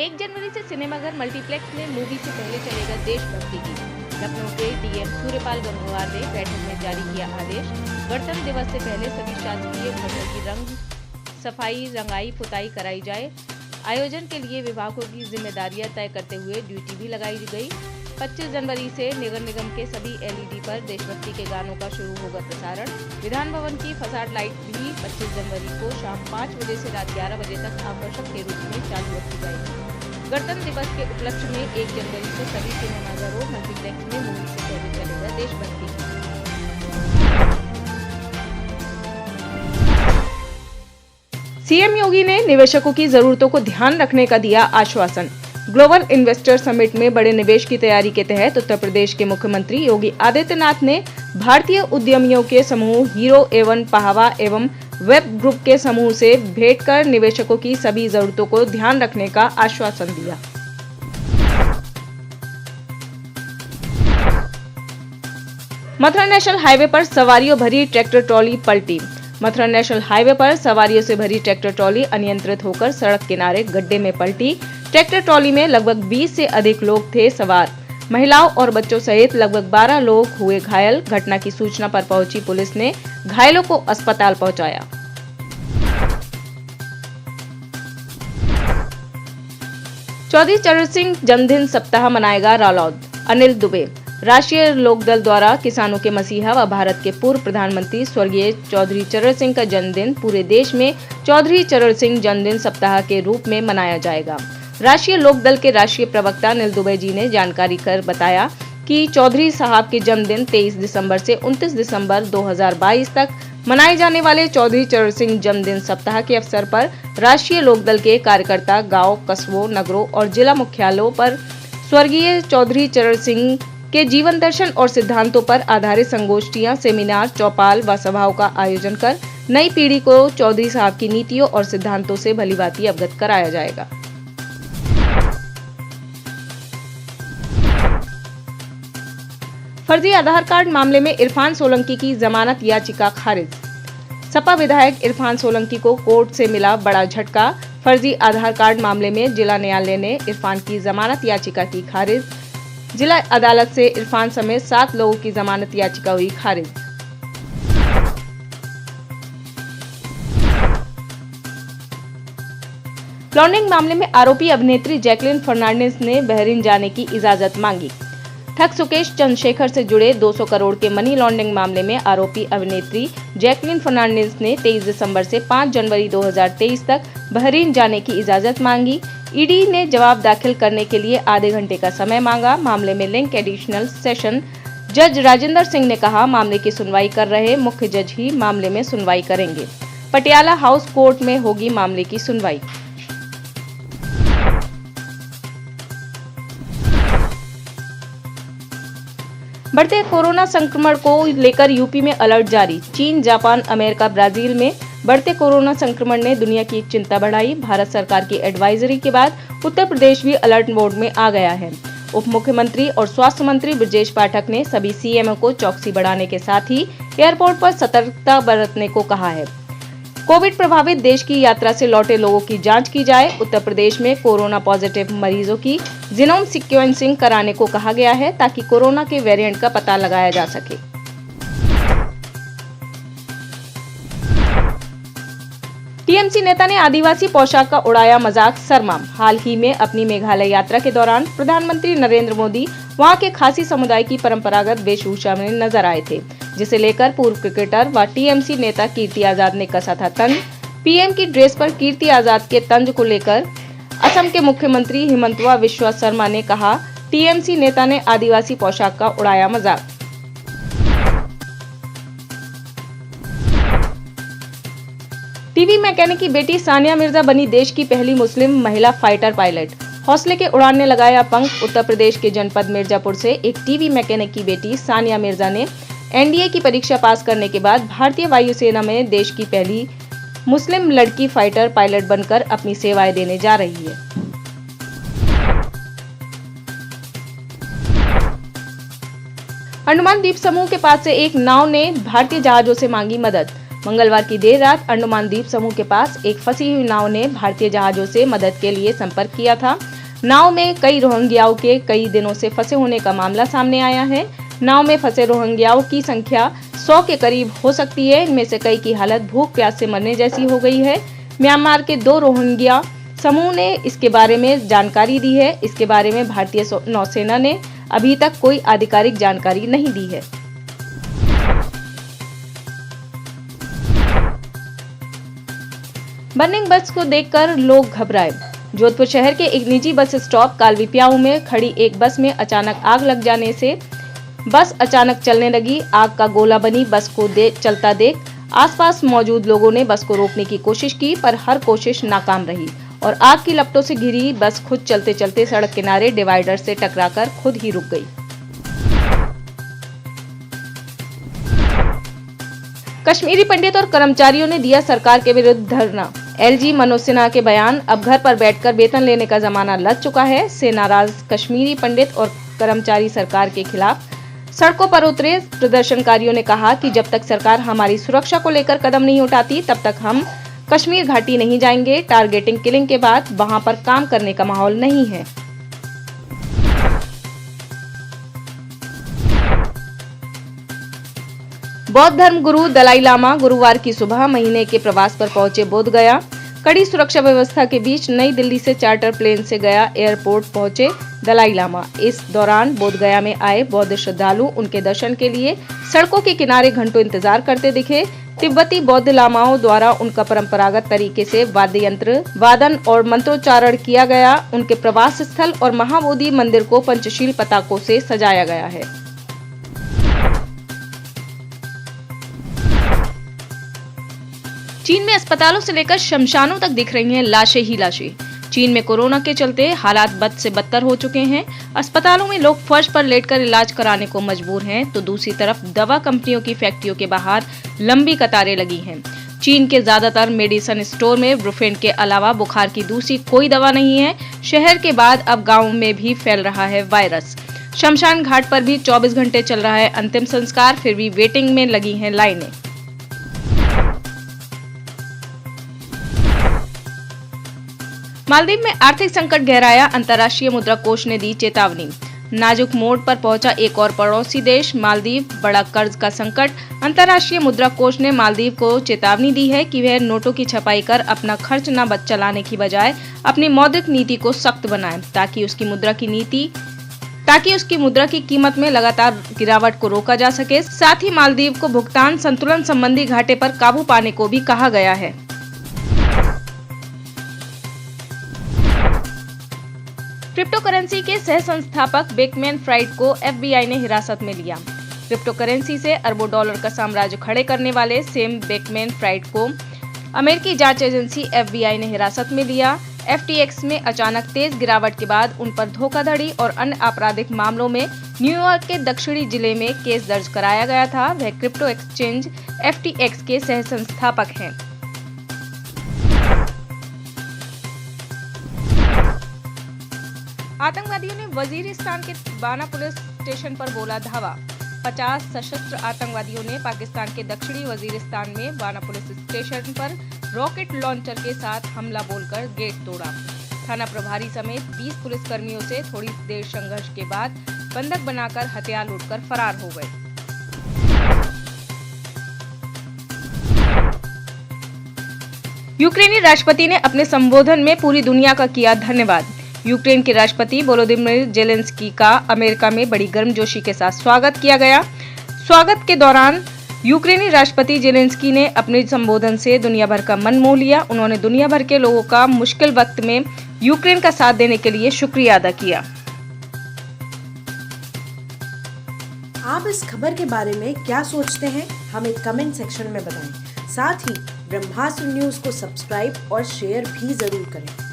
एक जनवरी से सिनेमाघर मल्टीप्लेक्स में मूवी से पहले चलेगा देशभक्ति गीत। लखनऊ के डीएम सूर्यपाल गंगवार ने बैठक में जारी किया आदेश। गणतंत्र दिवस से पहले सभी शासकीय भवनों की रंग सफाई, रंगाई, पुताई कराई जाए। आयोजन के लिए विभागों की जिम्मेदारियां तय करते हुए ड्यूटी भी लगाई गई। 25 जनवरी से नगर निगम के सभी एलईडी पर देशभक्ति के गानों का शुरू होगा प्रसारण। विधान भवन की फसाड लाइट भी 25 जनवरी को शाम 5 बजे से रात 11 बजे तक आकर्षक के रूप में चालू रखी जाएगी। गणतंत्र दिवस के उपलक्ष्य में 1 जनवरी से सभी सिनेमाघरों मल्टीप्लेक्स में मूवी से पहले चलेगा देशभक्ति गीत। सीएम योगी ने निवेशकों की जरूरतों को ध्यान रखने का दिया आश्वासन। ग्लोबल इन्वेस्टर समिट में बड़े निवेश की तैयारी के तहत उत्तर प्रदेश के मुख्यमंत्री योगी आदित्यनाथ ने भारतीय उद्यमियों के समूह हीरो एवं पाहवा एवं वेब ग्रुप के समूह से भेंट कर निवेशकों की सभी जरूरतों को ध्यान रखने का आश्वासन दिया। मथुरा नेशनल हाईवे पर सवारियों भरी ट्रैक्टर ट्रॉली पलटी। मथुरा नेशनल हाईवे पर सवारियों से भरी ट्रैक्टर ट्रॉली अनियंत्रित होकर सड़क किनारे गड्ढे में पलटी। ट्रैक्टर ट्रॉली में लगभग 20 से अधिक लोग थे सवार। महिलाओं और बच्चों सहित लगभग 12 लोग हुए घायल। घटना की सूचना पर पहुंची पुलिस ने घायलों को अस्पताल पहुंचाया। चौधरी चरण सिंह जन्मदिन सप्ताह मनाएगा रालोद। अनिल दुबे। राष्ट्रीय लोकदल द्वारा किसानों के मसीहा व भारत के पूर्व प्रधानमंत्री स्वर्गीय चौधरी चरण सिंह का जन्मदिन पूरे देश में चौधरी चरण सिंह जन्मदिन सप्ताह के रूप में मनाया जाएगा। राष्ट्रीय लोकदल के राष्ट्रीय प्रवक्ता अनिल दुबे जी ने जानकारी कर बताया कि चौधरी साहब के जन्मदिन 23 दिसंबर से 29 दिसंबर 2022 तक मनाए जाने वाले चौधरी चरण सिंह जन्मदिन सप्ताह के अवसर पर राष्ट्रीय लोकदल के कार्यकर्ता गांव, कस्बों, नगरों और जिला मुख्यालयों पर स्वर्गीय चौधरी चरण सिंह के जीवन दर्शन और सिद्धांतों पर आधारित संगोष्ठियां, सेमिनार, चौपाल व सभाओं का आयोजन कर नई पीढ़ी को चौधरी साहब की नीतियों और सिद्धांतों से भलीभांति अवगत कराया जाएगा। फर्जी आधार कार्ड मामले में इरफान सोलंकी की जमानत याचिका खारिज। सपा विधायक इरफान सोलंकी को कोर्ट से मिला बड़ा झटका। फर्जी आधार कार्ड मामले में जिला न्यायालय ने इरफान की जमानत याचिका की खारिज। जिला अदालत से इरफान समेत 7 लोगों की जमानत याचिका हुई खारिज। लॉन्ड्रिंग मामले में आरोपी अभिनेत्री जैकलिन फर्नांडिस ने बहरीन जाने की इजाजत मांगी। ठग सुकेश चंद्रशेखर से जुड़े 200 करोड़ के मनी लॉन्ड्रिंग मामले में आरोपी अभिनेत्री जैकलिन फर्नांडिस ने 23 दिसंबर से 5 जनवरी 2023 तक बहरीन जाने की इजाजत मांगी। ईडी ने जवाब दाखिल करने के लिए आधे घंटे का समय मांगा। मामले में लिंक एडिशनल सेशन जज राजेंद्र सिंह ने कहा, मामले की सुनवाई कर रहे मुख्य जज ही मामले में सुनवाई करेंगे। पटियाला हाउस कोर्ट में होगी मामले की सुनवाई। बढ़ते कोरोना संक्रमण को लेकर यूपी में अलर्ट जारी। चीन, जापान, अमेरिका, ब्राजील में बढ़ते कोरोना संक्रमण ने दुनिया की चिंता बढ़ाई। भारत सरकार की एडवाइजरी के बाद उत्तर प्रदेश भी अलर्ट मोड में आ गया है। उप मुख्यमंत्री और स्वास्थ्य मंत्री ब्रजेश पाठक ने सभी सीएमओ को चौकसी बढ़ाने के साथ ही एयरपोर्ट पर सतर्कता बरतने को कहा है। कोविड प्रभावित देश की यात्रा से लौटे लोगों की जांच की जाए। उत्तर प्रदेश में कोरोना पॉजिटिव मरीजों की जीनोम सीक्वेंसिंग कराने को कहा गया है ताकि कोरोना के वेरिएंट का पता लगाया जा सके। टीएमसी नेता ने आदिवासी पोशाक का उड़ाया मजाक। शर्मा। हाल ही में अपनी मेघालय यात्रा के दौरान प्रधानमंत्री नरेंद्र मोदी वहां के खासी समुदाय की परंपरागत वेशभूषा में नजर आए थे, जिसे लेकर पूर्व क्रिकेटर व टीएमसी नेता कीर्ति आजाद ने कसा था तंज। पीएम की ड्रेस पर कीर्ति आजाद के तंज को लेकर असम के मुख्यमंत्री हिमंतवा बिस्वा शर्मा ने कहा, टीएमसी नेता ने आदिवासी पोशाक का उड़ाया मजाक। टीवी मैकेनिक की बेटी सानिया मिर्जा बनी देश की पहली मुस्लिम महिला फाइटर पायलट। हौसले के उड़ान ने लगाया पंख। उत्तर प्रदेश के जनपद मिर्जापुर से एक टीवी मैकेनिक की बेटी सानिया मिर्जा ने एनडीए की परीक्षा पास करने के बाद भारतीय वायुसेना में देश की पहली मुस्लिम लड़की फाइटर पायलट बनकर अपनी सेवाएं देने जा रही है। अंडमान द्वीप समूह के पास से एक नाव ने भारतीय जहाजों से मांगी मदद। मंगलवार की देर रात अंडमान द्वीप समूह के पास एक फंसी हुई नाव ने भारतीय जहाजों से मदद के लिए संपर्क किया था। नाव में कई रोहिंग्याओं के कई दिनों से फंसे होने का मामला सामने आया है। नाव में फंसे रोहिंग्याओं की संख्या 100 के करीब हो सकती है। इनमें से कई की हालत भूख प्यास से मरने जैसी हो गई है। म्यांमार के 2 रोहिंग्या समूह ने इसके बारे में जानकारी दी है। इसके बारे में भारतीय नौसेना ने अभी तक कोई आधिकारिक जानकारी नहीं दी है। बर्निंग बस को देखकर लोग घबराए। जोधपुर शहर के एक निजी बस स्टॉप कालवीप्याऊ में खड़ी एक बस में अचानक आग लग जाने से बस अचानक चलने लगी। आग का गोला बनी बस को चलता देख आसपास मौजूद लोगों ने बस को रोकने की कोशिश की, पर हर कोशिश नाकाम रही और आग की लपटों से घिरी बस खुद चलते चलते सड़क किनारे डिवाइडर से टकराकर खुद ही रुक गई। कश्मीरी पंडित और कर्मचारियों ने दिया सरकार के विरुद्ध धरना। एलजी मनोज सिन्हा के बयान, अब घर पर बैठकर वेतन लेने का जमाना लग चुका है, से नाराज कश्मीरी पंडित और कर्मचारी सरकार के खिलाफ सड़कों पर उतरे। प्रदर्शनकारियों ने कहा कि जब तक सरकार हमारी सुरक्षा को लेकर कदम नहीं उठाती तब तक हम कश्मीर घाटी नहीं जाएंगे। टारगेटिंग किलिंग के बाद वहां पर काम करने का माहौल नहीं है। बौद्ध धर्म गुरु दलाई लामा गुरुवार की सुबह महीने के प्रवास पर पहुंचे बोध गया। कड़ी सुरक्षा व्यवस्था के बीच नई दिल्ली से चार्टर प्लेन से गया एयरपोर्ट पहुंचे दलाई लामा। इस दौरान बोध गया में आए बौद्ध श्रद्धालु उनके दर्शन के लिए सड़कों के किनारे घंटों इंतजार करते दिखे। तिब्बती बौद्ध लामाओं द्वारा उनका परंपरागत तरीके से वाद्य यंत्र वादन और मंत्रोच्चारण किया गया। उनके प्रवास स्थल और महाबोधि मंदिर को पंचशील पताकों से सजाया गया है। चीन में अस्पतालों से लेकर शमशानों तक दिख रही हैं लाशें ही लाशें। चीन में कोरोना के चलते हालात बद से बदतर हो चुके हैं। अस्पतालों में लोग फर्श पर लेटकर इलाज कराने को मजबूर हैं, तो दूसरी तरफ दवा कंपनियों की फैक्ट्रियों के बाहर लंबी कतारें लगी हैं। चीन के ज्यादातर मेडिसिन स्टोर में ब्रुफेन के अलावा बुखार की दूसरी कोई दवा नहीं है। शहर के बाद अब गाँव में भी फैल रहा है वायरस। शमशान घाट पर भी 24 घंटे चल रहा है अंतिम संस्कार, फिर भी वेटिंग में लगी हैं लाइनें। मालदीव में आर्थिक संकट गहराया, अंतर्राष्ट्रीय मुद्रा कोष ने दी चेतावनी। नाजुक मोड़ पर पहुंचा एक और पड़ोसी देश मालदीव, बड़ा कर्ज का संकट। अंतर्राष्ट्रीय मुद्रा कोष ने मालदीव को चेतावनी दी है कि वह नोटों की छपाई कर अपना खर्च न चलाने की बजाय अपनी मौद्रिक नीति को सख्त बनाए, ताकि उसकी मुद्रा की कीमत में लगातार गिरावट को रोका जा सके। साथ ही मालदीव को भुगतान संतुलन संबंधी घाटे पर काबू पाने को भी कहा गया है। क्रिप्टो करेंसी के सह संस्थापक बेकमैन फ्राइड को एफबीआई ने हिरासत में लिया। क्रिप्टो करेंसी से अरबों डॉलर का साम्राज्य खड़े करने वाले सेम बेकमैन फ्राइड को अमेरिकी जांच एजेंसी एफबीआई ने हिरासत में लिया। एफटीएक्स में अचानक तेज गिरावट के बाद उन पर धोखाधड़ी और अन्य आपराधिक मामलों में न्यूयॉर्क के दक्षिणी जिले में केस दर्ज कराया गया था। वह क्रिप्टो एक्सचेंज एफटीएक्स के सह संस्थापक हैं। आतंकवादियों ने वजीरिस्तान के बाना पुलिस स्टेशन पर बोला धावा। 50 सशस्त्र आतंकवादियों ने पाकिस्तान के दक्षिणी वजीरिस्तान में बाना पुलिस स्टेशन पर रॉकेट लॉन्चर के साथ हमला बोलकर गेट तोड़ा। थाना प्रभारी समेत 20 पुलिसकर्मियों से थोड़ी देर संघर्ष के बाद बंधक बनाकर हथियार लूटकर फरार हो गए। यूक्रेनी राष्ट्रपति ने अपने संबोधन में पूरी दुनिया का किया धन्यवाद। यूक्रेन के राष्ट्रपति वोलोदिमीर जेलेंस्की का अमेरिका में बड़ी गर्मजोशी के साथ स्वागत किया गया। स्वागत के दौरान यूक्रेनी राष्ट्रपति जेलेंस्की ने अपने संबोधन से दुनिया भर का मन मोह लिया। उन्होंने दुनिया भर के लोगों का मुश्किल वक्त में यूक्रेन का साथ देने के लिए शुक्रिया अदा किया। आप इस खबर के बारे में क्या सोचते हैं, हमें कमेंट सेक्शन में बताएं। साथ ही ब्रह्मास्त्र न्यूज को सब्सक्राइब और शेयर भी जरूर करें।